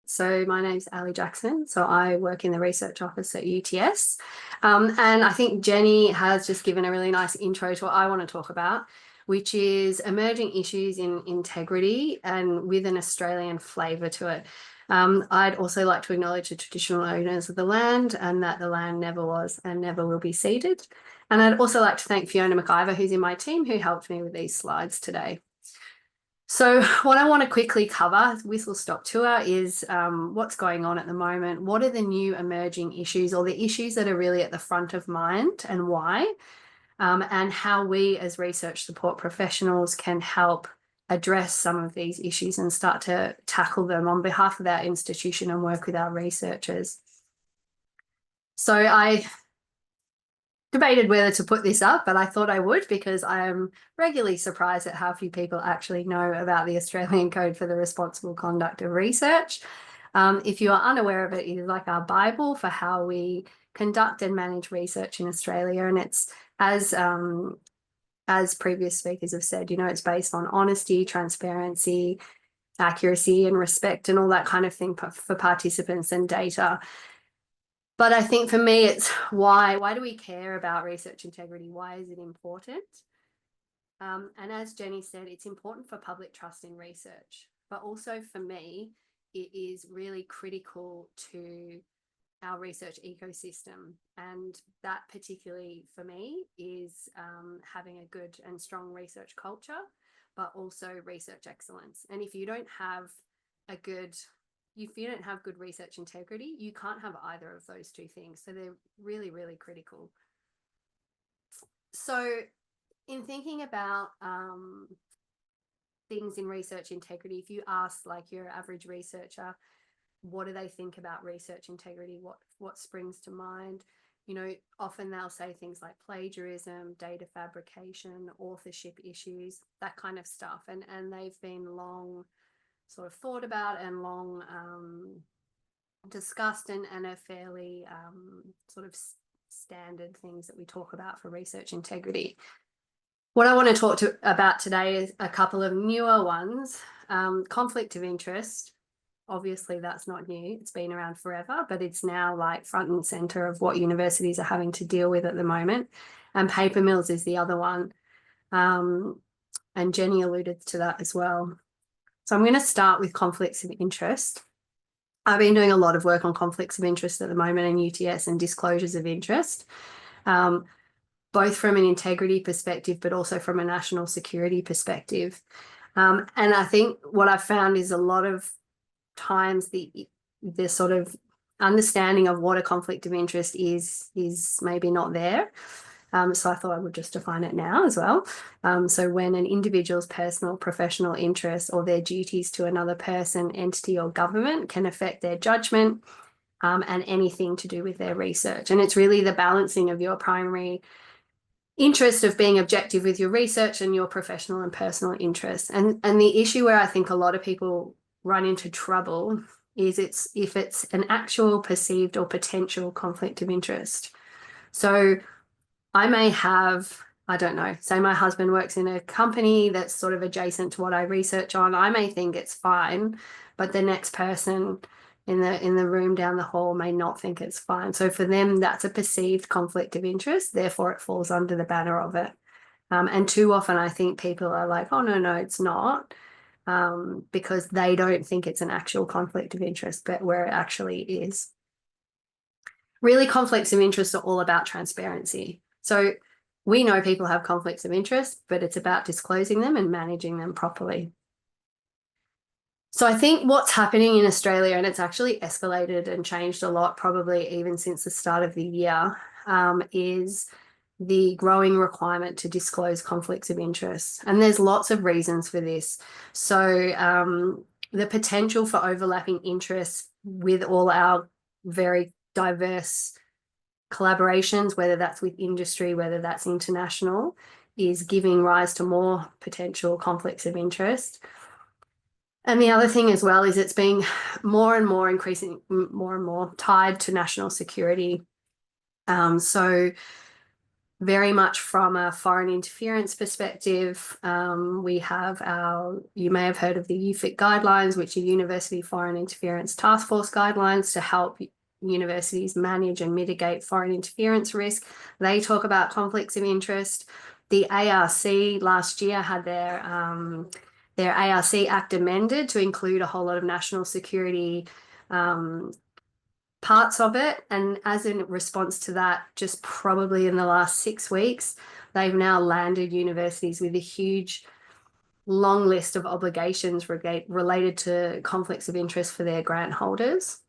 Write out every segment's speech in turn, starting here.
So my name's Alli Jackson. So I work in the research office at UTS. And I think Jenny has just given a really nice intro to what I want to talk about, which is emerging issues in integrity and with an Australian flavour to it. I'd also like to acknowledge the traditional owners of the land and that the land never was and never will be ceded. And I'd also like to thank Fiona McIver, who's in my team, who helped me with these slides today. So what I want to quickly cover, whistle-stop tour, is what's going on at the moment. What are the new emerging issues or the issues that are really at the front of mind and why? And how we as research support professionals can help address some of these issues and start to tackle them on behalf of our institution and work with our researchers. So I debated whether to put this up, but I thought I would because I am regularly surprised at how few people actually know about the Australian Code for the Responsible Conduct of Research. If you are unaware of it, it is like our Bible for how we conduct and manage research in Australia. And it's, as previous speakers have said, you know, it's based on honesty, transparency, accuracy and respect and all that kind of thing for participants and data. But I think for me, it's why do we care about research integrity? Why is it important? And as Jenny said, it's important for public trust in research, but also for me, it is really critical to our research ecosystem. And that particularly for me is having a good and strong research culture, but also research excellence. And if you don't have good research integrity, you can't have either of those two things. So they're really, really critical. So in thinking about things in research integrity, if you ask like your average researcher, what do they think about research integrity? What springs to mind? You know, often they'll say things like plagiarism, data fabrication, authorship issues, that kind of stuff. And they've been long sort of thought about and long discussed and are fairly sort of standard things that we talk about for research integrity. What I want to talk about today is a couple of newer ones. Conflict of interest. Obviously, that's not new. It's been around forever, but it's now like front and center of what universities are having to deal with at the moment. And paper mills is the other one. And Jenny alluded to that as well. So I'm going to start with conflicts of interest. I've been doing a lot of work on conflicts of interest at the moment in UTS and disclosures of interest, both from an integrity perspective, but also from a national security perspective. And I think what I've found is a lot of times the sort of understanding of what a conflict of interest is maybe not there. So I thought I would just define it now as well. So when an individual's personal, professional interests or their duties to another person, entity or government can affect their judgment and anything to do with their research. And it's really the balancing of your primary interest of being objective with your research and your professional and personal interests. And the issue where I think a lot of people run into trouble is if it's an actual perceived or potential conflict of interest. So I may have, I don't know, say my husband works in a company that's sort of adjacent to what I research on. I may think it's fine, but the next person in the room down the hall may not think it's fine. So for them, that's a perceived conflict of interest. Therefore, it falls under the banner of it. And too often, I think people are like, oh, no, it's not, because they don't think it's an actual conflict of interest, but where it actually is. Really, conflicts of interest are all about transparency. So we know people have conflicts of interest, but it's about disclosing them and managing them properly. So I think what's happening in Australia, and it's actually escalated and changed a lot, probably even since the start of the year, is the growing requirement to disclose conflicts of interest. And there's lots of reasons for this. So the potential for overlapping interests with all our very diverse collaborations, whether that's with industry, whether that's international, is giving rise to more potential conflicts of interest. And the other thing as well is it's being more and more tied to national security. So very much from a foreign interference perspective. We have you may have heard of the UFIC guidelines, which are University Foreign Interference Task Force guidelines to help universities manage and mitigate foreign interference risk. They talk about conflicts of interest. The ARC last year had their ARC Act amended to include a whole lot of national security parts of it. And as in response to that, just probably in the last 6 weeks, they've now landed universities with a huge long list of obligations related to conflicts of interest for their grant holders.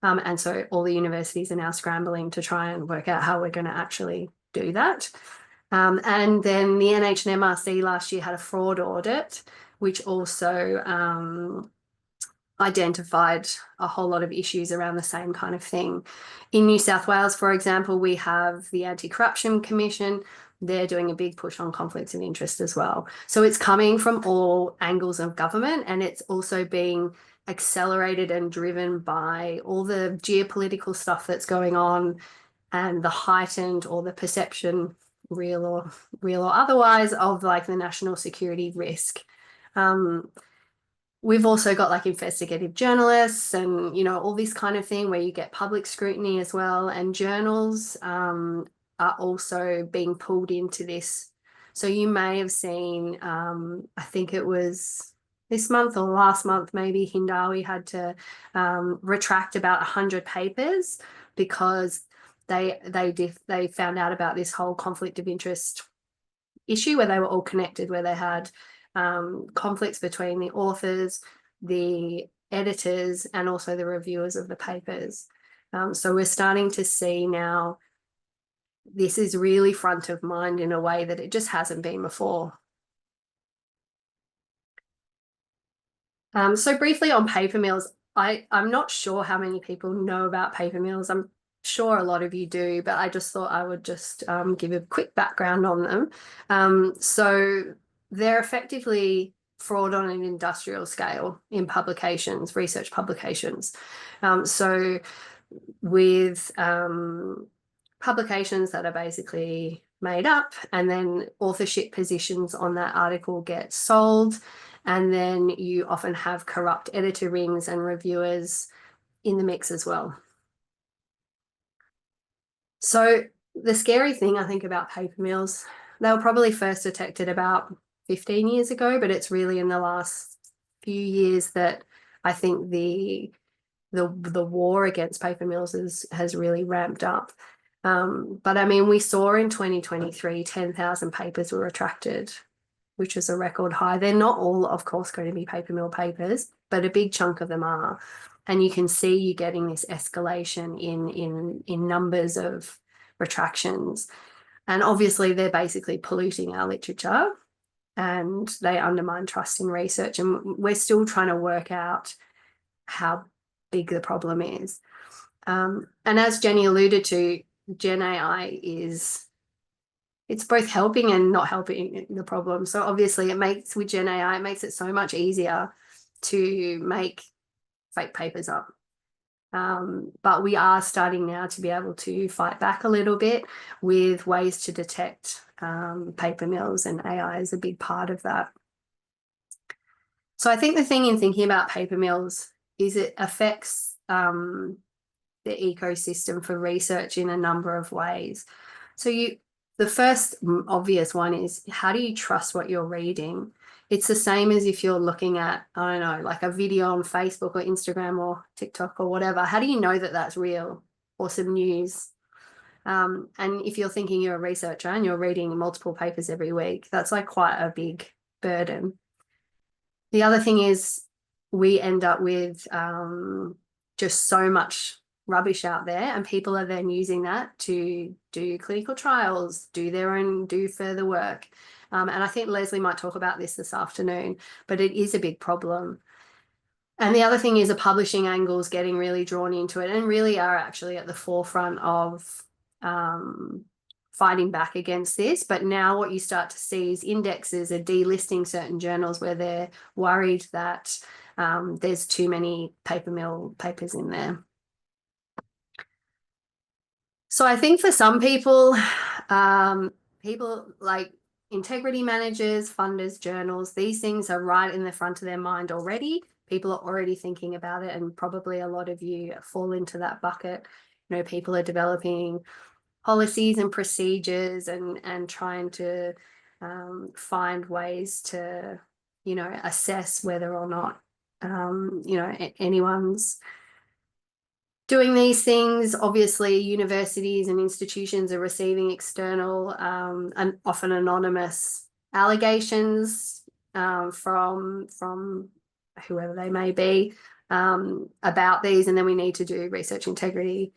And so all the universities are now scrambling to try and work out how we're going to actually do that. And then the NHMRC last year had a fraud audit, which also identified a whole lot of issues around the same kind of thing. In New South Wales, for example, we have the Anti-Corruption Commission. They're doing a big push on conflicts of interest as well. So it's coming from all angles of government, and it's also being accelerated and driven by all the geopolitical stuff that's going on and the heightened or the perception, real or otherwise, of like the national security risk. We've also got like investigative journalists and, you know, all this kind of thing where you get public scrutiny as well. And journals are also being pulled into this. So you may have seen, I think it was this month or last month, maybe Hindawi had to retract about 100 papers because they found out about this whole conflict of interest issue where they were all connected, where they had conflicts between the authors, the editors, and also the reviewers of the papers. So we're starting to see now this is really front of mind in a way that it just hasn't been before. So briefly on paper mills, I'm not sure how many people know about paper mills. I'm sure a lot of you do, but I just thought I would just give a quick background on them. So they're effectively fraud on an industrial scale in publications, research publications. So with publications that are basically made up, and then authorship positions on that article get sold, and then you often have corrupt editor rings and reviewers in the mix as well. So the scary thing I think about paper mills, they were probably first detected about 15 years ago, but it's really in the last few years that I think the war against paper mills has really ramped up. But I mean, we saw in 2023, 10,000 papers were retracted, which is a record high. They're not all, of course, going to be paper mill papers, but a big chunk of them are. And you can see you getting this escalation in numbers of retractions. And obviously, they're basically polluting our literature and they undermine trust in research. And we're still trying to work out how big the problem is. And as Jenny alluded to, Gen AI it's both helping and not helping the problem. So obviously with Gen AI, it makes it so much easier to make fake papers up. But we are starting now to be able to fight back a little bit with ways to detect paper mills, and AI is a big part of that. So I think the thing in thinking about paper mills is it affects the ecosystem for research in a number of ways. So the first obvious one is, how do you trust what you're reading? It's the same as if you're looking at, I don't know, like a video on Facebook or Instagram or TikTok or whatever. How do you know that that's real or some news? And if you're thinking you're a researcher and you're reading multiple papers every week, that's like quite a big burden. The other thing is we end up with just so much rubbish out there, and people are then using that to do clinical trials, do further work. And I think Leslie might talk about this afternoon, but it is a big problem. And the other thing is the publishing angles getting really drawn into it and really are actually at the forefront of fighting back against this. But now what you start to see is indexes are delisting certain journals where they're worried that there's too many paper mill papers in there. So I think for some people, people like integrity managers, funders, journals, these things are right in the front of their mind already. People are already thinking about it, and probably a lot of you fall into that bucket. You know, people are developing policies and procedures and trying to find ways to, you know, assess whether or not, you know, anyone's doing these things. Obviously, universities and institutions are receiving external and often anonymous allegations from whoever they may be about these, and then we need to do research integrity,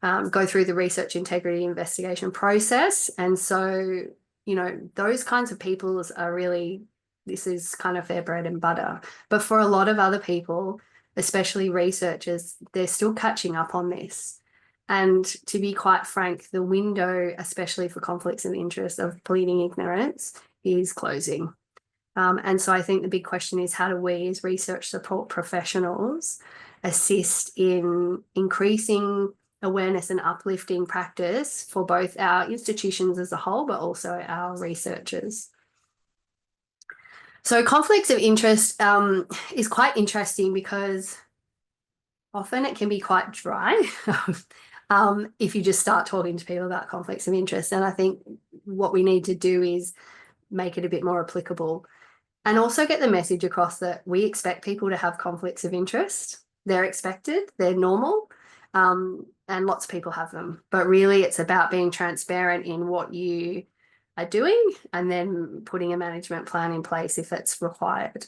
go through the research integrity investigation process. And so, you know, those kinds of people are really, this is kind of their bread and butter. But for a lot of other people, especially researchers, they're still catching up on this. And to be quite frank, the window, especially for conflicts of interest, of pleading ignorance is closing. And so I think the big question is, how do we as research support professionals assist in increasing awareness and uplifting practice for both our institutions as a whole, but also our researchers? So conflicts of interest is quite interesting because often it can be quite dry if you just start talking to people about conflicts of interest. And I think what we need to do is make it a bit more applicable, and also get the message across that we expect people to have conflicts of interest. They're expected, they're normal, and lots of people have them. But really, it's about being transparent in what you are doing and then putting a management plan in place if it's required.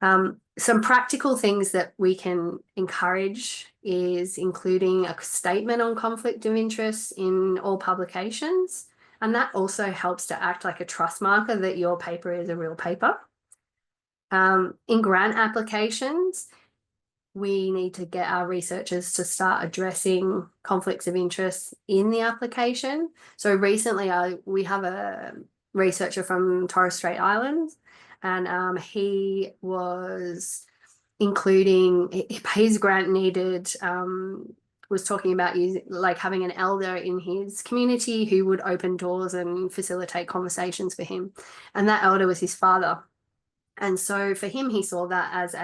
Some practical things that we can encourage is including a statement on conflict of interest in all publications. And that also helps to act like a trust marker that your paper is a real paper. In grant applications, we need to get our researchers to start addressing conflicts of interest in the application. So recently, we have a researcher from Torres Strait Islands, and he was including his grant needed, was talking about having an elder in his community who would open doors and facilitate conversations for him. And that elder was his father. And so for him, he saw that as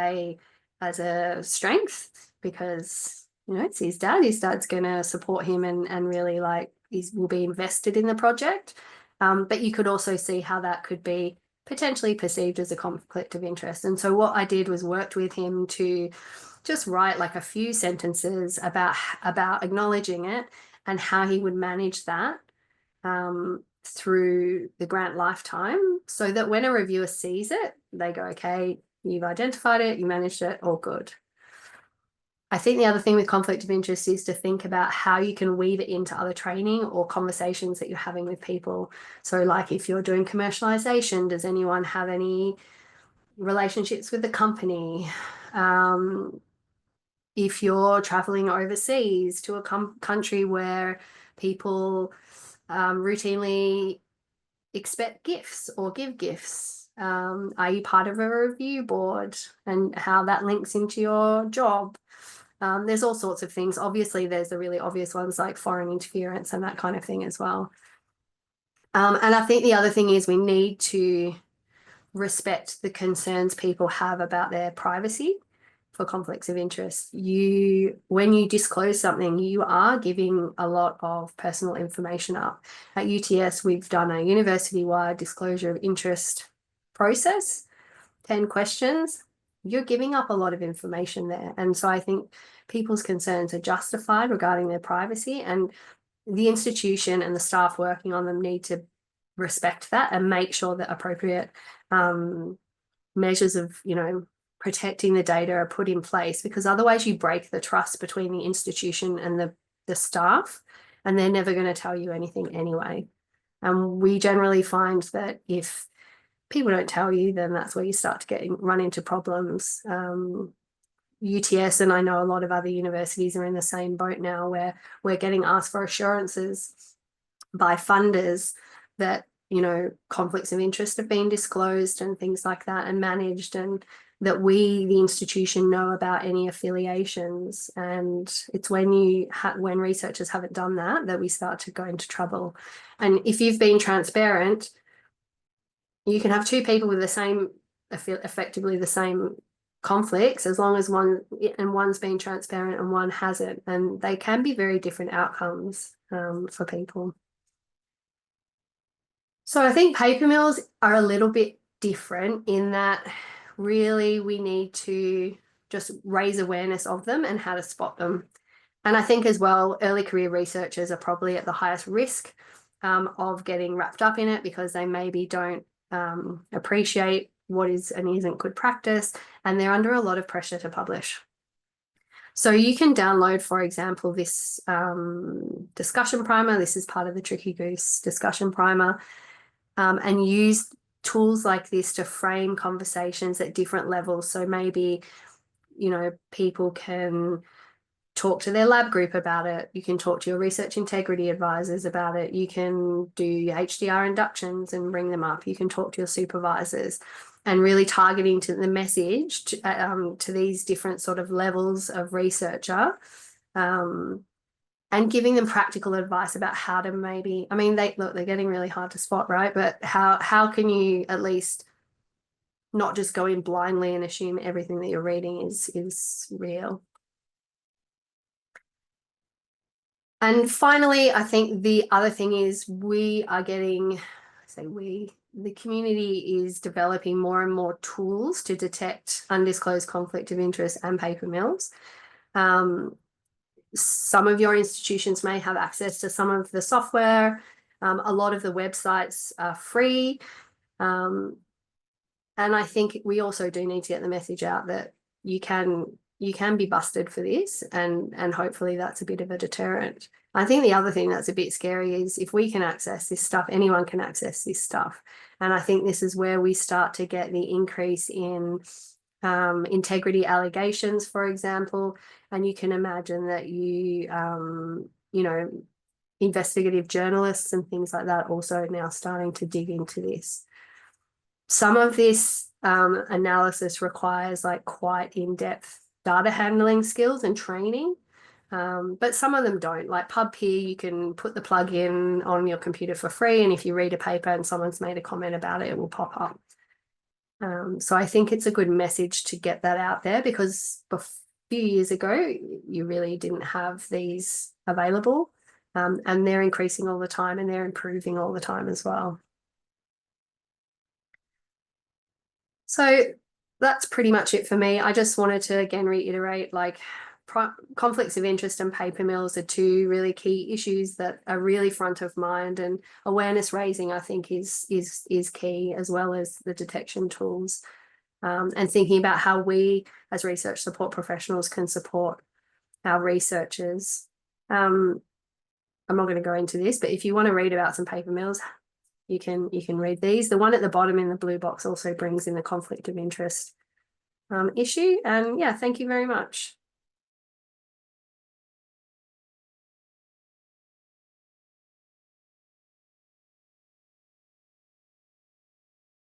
a strength, because, you know, it's his dad. His dad's going to support him and really will be invested in the project. But you could also see how that could be potentially perceived as a conflict of interest. And so what I did was worked with him to just write like a few sentences about acknowledging it and how he would manage that through the grant lifetime, so that when a reviewer sees it, they go, okay, you've identified it, you managed it, all good. I think the other thing with conflict of interest is to think about how you can weave it into other training or conversations that you're having with people. So like if you're doing commercialization, does anyone have any relationships with the company? If you're traveling overseas to a country where people routinely expect gifts or give gifts, are you part of a review board, and how that links into your job? There's all sorts of things. Obviously, there's the really obvious ones like foreign interference and that kind of thing as well. And I think the other thing is we need to respect the concerns people have about their privacy for conflicts of interest. When you disclose something, you are giving a lot of personal information up. At UTS, we've done a university-wide disclosure of interest process, 10 questions. You're giving up a lot of information there. And so I think people's concerns are justified regarding their privacy, and the institution and the staff working on them need to respect that and make sure that appropriate measures of, you know, protecting the data are put in place, because otherwise you break the trust between the institution and the staff, and they're never going to tell you anything anyway. And we generally find that if people don't tell you, then that's where you start to run into problems. UTS, and I know a lot of other universities are in the same boat now, where we're getting asked for assurances by funders that, you know, conflicts of interest have been disclosed and things like that and managed, and that we, the institution, know about any affiliations. And it's when when researchers haven't done that we start to go into trouble. And if you've been transparent, you can have two people with the same, effectively the same conflicts, as long as one's been transparent and one hasn't, and they can be very different outcomes for people. So I think paper mills are a little bit different in that really we need to just raise awareness of them and how to spot them. And I think as well, early career researchers are probably at the highest risk of getting wrapped up in it, because they maybe don't appreciate what is and isn't good practice, and they're under a lot of pressure to publish. So you can download, for example, this discussion primer. This is part of the Tricky Goose discussion primer, and use tools like this to frame conversations at different levels. So maybe, you know, people can talk to their lab group about it. You can talk to your research integrity advisors about it. You can do HDR inductions and bring them up. You can talk to your supervisors, and really targeting to the message to these different sort of levels of researcher, and giving them practical advice about how to maybe, I mean, they're getting really hard to spot, right? But how can you at least not just go in blindly and assume everything that you're reading is real? And finally, I think the other thing is the community is developing more and more tools to detect undisclosed conflict of interest and paper mills. Some of your institutions may have access to some of the software. A lot of the websites are free. And I think we also do need to get the message out that you can be busted for this, and hopefully that's a bit of a deterrent. I think the other thing that's a bit scary is if we can access this stuff, anyone can access this stuff. And I think this is where we start to get the increase in integrity allegations, for example. And you can imagine that you know, investigative journalists and things like that also now starting to dig into this. Some of this analysis requires like quite in-depth data handling skills and training, but some of them don't. Like PubPeer, you can put the plug in on your computer for free, and if you read a paper and someone's made a comment about it, it will pop up. So I think it's a good message to get that out there, because a few years ago, you really didn't have these available, and they're increasing all the time, and they're improving all the time as well. So that's pretty much it for me. I just wanted to again reiterate, like, conflicts of interest and paper mills are two really key issues that are really front of mind, and awareness raising, I think, is key, as well as the detection tools, and thinking about how we as research support professionals can support our researchers. I'm not going to go into this, but if you want to read about some paper mills, you can read these. The one at the bottom in the blue box also brings in the conflict of interest issue. And yeah, thank you very much.